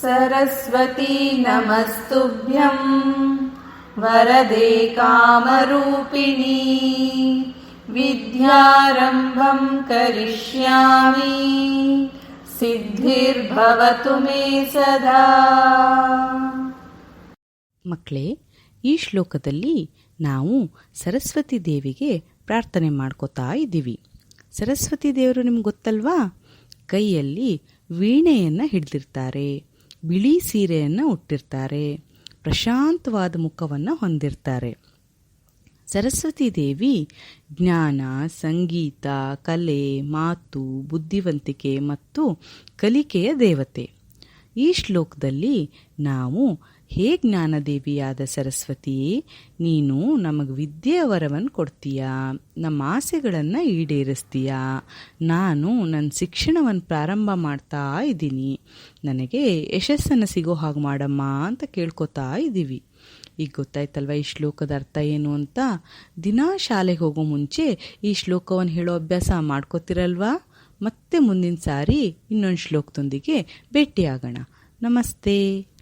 ಸರಸ್ವತಿ ನಮಸ್ತುಭ್ಯಂ ವರದೆ ಕಾಮರೂಪಿಣಿ ವಿದ್ಯಾರಂಭಂ ಕರಿಷ್ಯಾಮಿ ಸಿದ್ಧಿರ್ಭವತು ಮೇ ಸದಾ. ಮಕ್ಕಳೇ, ಈ ಶ್ಲೋಕದಲ್ಲಿ ನಾವು ಸರಸ್ವತಿ ದೇವಿಗೆ ಪ್ರಾರ್ಥನೆ ಮಾಡ್ಕೋತಾ ಇದ್ದೀವಿ. ಸರಸ್ವತಿ ದೇವರು ನಿಮ್ಗೆ ಗೊತ್ತಲ್ವಾ? ಕೈಯಲ್ಲಿ ವೀಣೆಯನ್ನು ಹಿಡಿದಿರ್ತಾರೆ, ಬಿಳಿ ಸೀರೆಯನ್ನು ಉಟ್ಟಿರ್ತಾರೆ, ಪ್ರಶಾಂತವಾದ ಮುಖವನ್ನು ಹೊಂದಿರ್ತಾರೆ. ಸರಸ್ವತಿ ದೇವಿ ಜ್ಞಾನ, ಸಂಗೀತ, ಕಲೆ, ಮಾತು, ಬುದ್ಧಿವಂತಿಕೆ ಮತ್ತು ಕಲಿಕೆಯ ದೇವತೆ. ಈ ಶ್ಲೋಕದಲ್ಲಿ ನಾವು ಹೇ ಜ್ಞಾನದೇವಿಯಾದ ಸರಸ್ವತಿಯೇ, ನೀನು ನಮಗೆ ವಿದ್ಯೆಯ ವರವನ್ನು ಕೊಡ್ತೀಯಾ, ನಮ್ಮ ಆಸೆಗಳನ್ನು ಈಡೇರಿಸ್ತೀಯಾ, ನಾನು ನನ್ನ ಶಿಕ್ಷಣವನ್ನು ಪ್ರಾರಂಭ ಮಾಡ್ತಾ ಇದ್ದೀನಿ, ನನಗೆ ಯಶಸ್ಸನ್ನು ಸಿಗೋ ಹಾಗೆ ಮಾಡಮ್ಮ ಅಂತ ಕೇಳ್ಕೊತಾ ಇದ್ದೀವಿ. ಈಗ ಗೊತ್ತಾಯ್ತಲ್ವ ಈ ಶ್ಲೋಕದ ಅರ್ಥ ಏನು ಅಂತ? ದಿನಾ ಶಾಲೆಗೆ ಹೋಗೋ ಮುಂಚೆ ಈ ಶ್ಲೋಕವನ್ನು ಹೇಳೋ ಅಭ್ಯಾಸ ಮಾಡ್ಕೋತಿರಲ್ವಾ? ಮತ್ತೆ ಮುಂದಿನ ಸಾರಿ ಇನ್ನೊಂದು ಶ್ಲೋಕದೊಂದಿಗೆ ಭೇಟಿಯಾಗೋಣ. ನಮಸ್ತೆ.